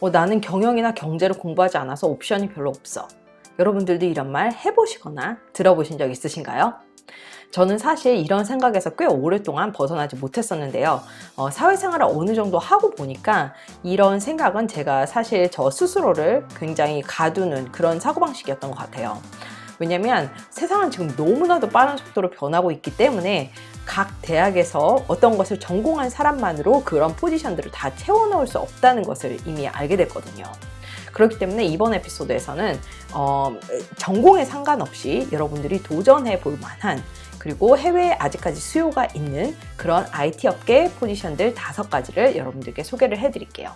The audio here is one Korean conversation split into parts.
나는 경영이나 경제를 공부하지 않아서 옵션이 별로 없어. 여러분들도 이런 말 해보시거나 들어보신 적 있으신가요? 저는 사실 이런 생각에서 꽤 오랫동안 벗어나지 못했었는데요. 사회생활을 어느 정도 하고 보니까 이런 생각은 제가 사실 저 스스로를 굉장히 가두는 그런 사고방식이었던 것 같아요. 왜냐면 세상은 지금 너무나도 빠른 속도로 변하고 있기 때문에 각 대학에서 어떤 것을 전공한 사람만으로 그런 포지션들을 다 채워넣을 수 없다는 것을 이미 알게 됐거든요. 그렇기 때문에 이번 에피소드에서는 전공에 상관없이 여러분들이 도전해 볼 만한, 그리고 해외에 아직까지 수요가 있는 그런 IT 업계 포지션들 5가지를 여러분들께 소개를 해드릴게요.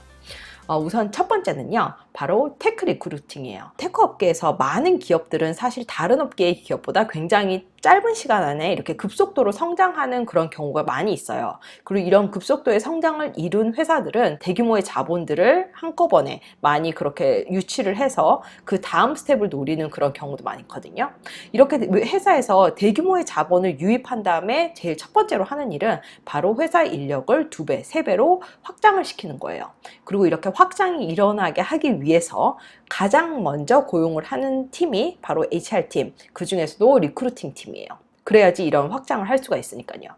우선 첫 번째는요, 바로 테크 리크루팅이에요. 테크 업계에서 많은 기업들은 사실 다른 업계의 기업보다 굉장히 짧은 시간 안에 이렇게 급속도로 성장하는 그런 경우가 많이 있어요. 그리고 이런 급속도의 성장을 이룬 회사들은 대규모의 자본들을 한꺼번에 많이 그렇게 유치를 해서 그 다음 스텝을 노리는 그런 경우도 많이 있거든요. 이렇게 회사에서 대규모의 자본을 유입한 다음에 제일 첫 번째로 하는 일은 바로 회사 인력을 2배, 3배로 확장을 시키는 거예요. 그리고 이렇게 확장이 일어나게 하기 위해서 가장 먼저 고용을 하는 팀이 바로 HR팀, 그 중에서도 리크루팅 팀이에요. 그래야지 이런 확장을 할 수가 있으니까요.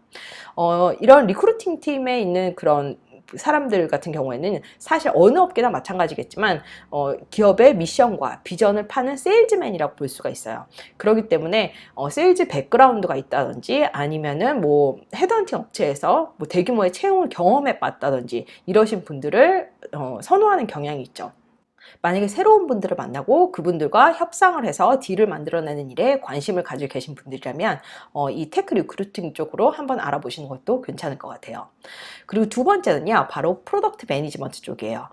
이런 리크루팅 팀에 있는 그런 사람들 같은 경우에는 사실 어느 업계나 마찬가지겠지만 기업의 미션과 비전을 파는 세일즈맨이라고 볼 수가 있어요. 그렇기 때문에 세일즈 백그라운드가 있다든지 아니면은 뭐 헤드헌팅 업체에서 뭐 대규모의 채용을 경험해 봤다든지 이러신 분들을 선호하는 경향이 있죠. 만약에 새로운 분들을 만나고 그분들과 협상을 해서 딜을 만들어내는 일에 관심을 가지고 계신 분들이라면 이 테크 리크루팅 쪽으로 한번 알아보시는 것도 괜찮을 것 같아요. 그리고 두 번째는요, 바로 프로덕트 매니지먼트 쪽이에요.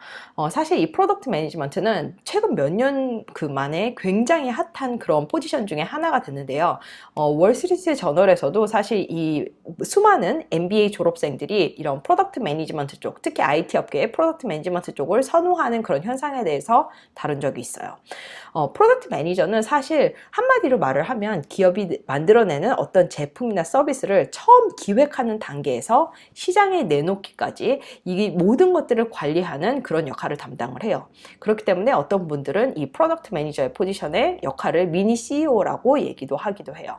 사실 이 프로덕트 매니지먼트는 최근 몇 년 만에 굉장히 핫한 그런 포지션 중에 하나가 됐는데요. 월스트리트 저널에서도 사실 이 수많은 MBA 졸업생들이 이런 프로덕트 매니지먼트 쪽, 특히 IT 업계의 프로덕트 매니지먼트 쪽을 선호하는 그런 현상에 대해서 다룬 적이 있어요. 프로덕트 매니저는 사실 한마디로 말을 하면 기업이 만들어내는 어떤 제품이나 서비스를 처음 기획하는 단계에서 시장에 내놓기까지 이 모든 것들을 관리하는 그런 역할을 담당을 해요. 그렇기 때문에 어떤 분들은 이 프로덕트 매니저의 포지션의 역할을 미니 CEO라고 얘기도 하기도 해요.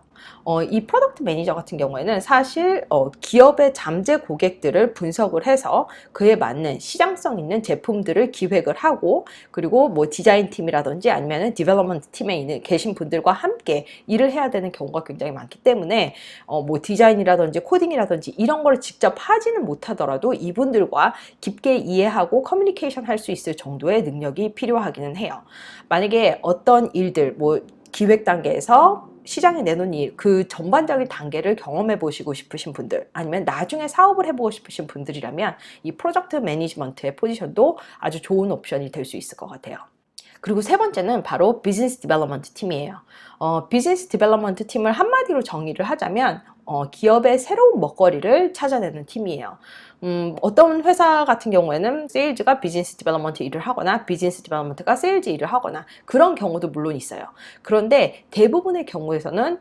이 프로덕트 매니저 같은 경우에는 사실 기업의 잠재 고객들을 분석을 해서 그에 맞는 시장성 있는 제품들을 기획을 하고, 그리고 뭐 디자인 팀이라든지 아니면 디벨롭먼트 팀에 계신 분들과 함께 일을 해야 되는 경우가 굉장히 많기 때문에 뭐 디자인이라든지 코딩이라든지 이런 걸 직접 하지는 못하더라도 이분들과 깊게 이해하고 커뮤니케이션 할 수 있을 정도의 능력이 필요하기는 해요. 만약에 어떤 일들, 뭐 기획 단계에서 시장에 내놓은 일, 그 전반적인 단계를 경험해 보시고 싶으신 분들, 아니면 나중에 사업을 해보고 싶으신 분들이라면 이 프로젝트 매니지먼트의 포지션도 아주 좋은 옵션이 될 수 있을 것 같아요. 그리고 세 번째는 바로 비즈니스 디벨롭먼트 팀이에요. 비즈니스 디벨롭먼트 팀을 한마디로 정의를 하자면 기업의 새로운 먹거리를 찾아내는 팀이에요. 어떤 회사 같은 경우에는 세일즈가 비즈니스 디벨롭먼트 일을 하거나 비즈니스 디벨롭먼트가 세일즈 일을 하거나 그런 경우도 물론 있어요. 그런데 대부분의 경우에서는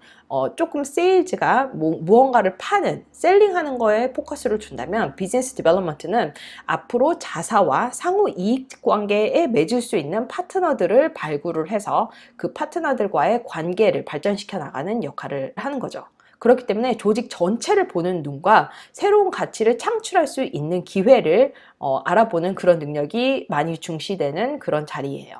조금 세일즈가 무언가를 파는, 셀링하는 거에 포커스를 준다면 비즈니스 디벨롭먼트는 앞으로 자사와 상호 이익 관계에 맺을 수 있는 파트너들을 발굴을 해서 그 파트너들과의 관계를 발전시켜 나가는 역할을 하는 거죠. 그렇기 때문에 조직 전체를 보는 눈과 새로운 가치를 창출할 수 있는 기회를 알아보는 그런 능력이 많이 중시되는 그런 자리예요.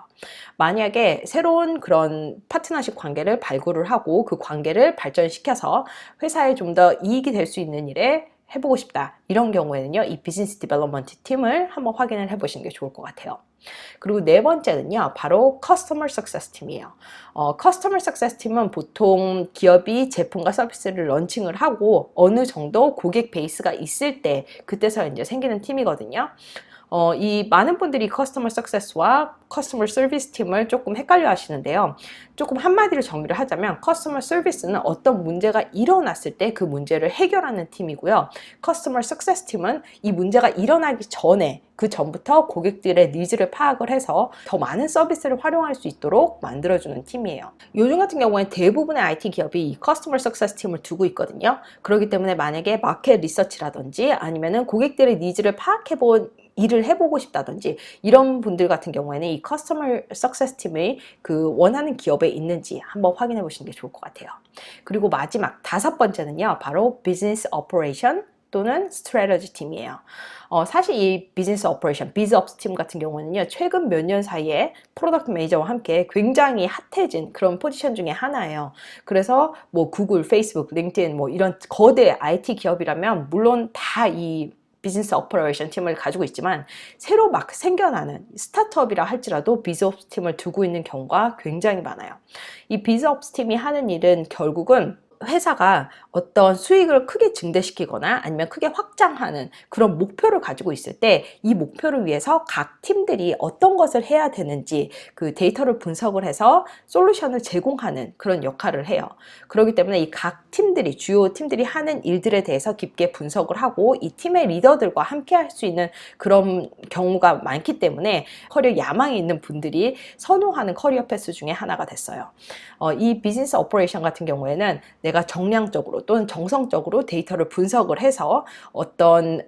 만약에 새로운 그런 파트너십 관계를 발굴을 하고 그 관계를 발전시켜서 회사에 좀 더 이익이 될 수 있는 일에 해보고 싶다, 이런 경우에는요, 이 비즈니스 디벨롭먼트 팀을 한번 확인을 해보시는 게 좋을 것 같아요. 그리고 네 번째는요, 바로 커스터머 석세스 팀이에요. 커스터머 석세스 팀은 보통 기업이 제품과 서비스를 런칭을 하고 어느 정도 고객 베이스가 있을 때 그때서 이제 생기는 팀이거든요. 이 많은 분들이 커스터머 석세스와 커스터머 서비스 팀을 조금 헷갈려 하시는데요. 조금 한마디로 정의를 하자면 커스터머 서비스는 어떤 문제가 일어났을 때 그 문제를 해결하는 팀이고요. 커스터머 석세스 팀은 이 문제가 일어나기 전에, 그 전부터 고객들의 니즈를 파악을 해서 더 많은 서비스를 활용할 수 있도록 만들어주는 팀이에요. 요즘 같은 경우에 대부분의 IT 기업이 이 커스터머 석세스 팀을 두고 있거든요. 그렇기 때문에 만약에 마켓 리서치라든지 아니면은 고객들의 니즈를 파악해본 일을 해보고 싶다든지 이런 분들 같은 경우에는 이 커스터머 석세스 팀이 그 원하는 기업에 있는지 한번 확인해 보시는 게 좋을 것 같아요. 그리고 마지막 5번째는요, 바로 비즈니스 오퍼레이션 또는 스트래터지 팀이에요. 사실 이 비즈니스 오퍼레이션, 비즈업스 팀 같은 경우는요, 최근 몇 년 사이에 프로덕트 매니저와 함께 굉장히 핫해진 그런 포지션 중에 하나예요. 그래서 뭐 구글, 페이스북, 링크드인 뭐 이런 거대 IT 기업이라면 물론 다 이 비즈니스 오퍼레이션 팀을 가지고 있지만 새로 막 생겨나는 스타트업이라 할지라도 비즈업스 팀을 두고 있는 경우가 굉장히 많아요. 이 비즈업스 팀이 하는 일은 결국은 회사가 어떤 수익을 크게 증대시키거나 아니면 크게 확장하는 그런 목표를 가지고 있을 때 이 목표를 위해서 각 팀들이 어떤 것을 해야 되는지 그 데이터를 분석을 해서 솔루션을 제공하는 그런 역할을 해요. 그렇기 때문에 이 각 팀들이, 주요 팀들이 하는 일들에 대해서 깊게 분석을 하고 이 팀의 리더들과 함께 할 수 있는 그런 경우가 많기 때문에 커리어 야망이 있는 분들이 선호하는 커리어 패스 중에 하나가 됐어요. 이 비즈니스 오퍼레이션 같은 경우에는 내가 정량적으로 또는 정성적으로 데이터를 분석을 해서 어떤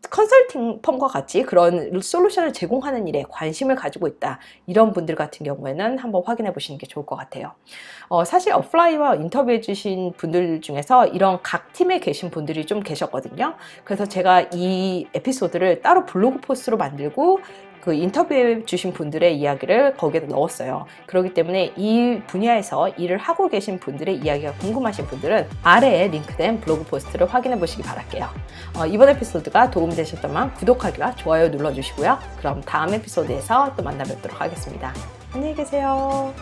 컨설팅 펌과 같이 그런 솔루션을 제공하는 일에 관심을 가지고 있다. 이런 분들 같은 경우에는 한번 확인해 보시는 게 좋을 것 같아요. 사실 어플라이와 인터뷰해 주신 분들 중에서 이런 각 팀에 계신 분들이 좀 계셨거든요. 그래서 제가 이 에피소드를 따로 블로그 포스트로 만들고 그 인터뷰해 주신 분들의 이야기를 거기에 넣었어요. 그렇기 때문에 이 분야에서 일을 하고 계신 분들의 이야기가 궁금하신 분들은 아래에 링크된 블로그 포스트를 확인해 보시기 바랄게요. 이번 에피소드가 도움이 되셨다면 구독하기와 좋아요 눌러주시고요. 그럼 다음 에피소드에서 또 만나 뵙도록 하겠습니다. 안녕히 계세요.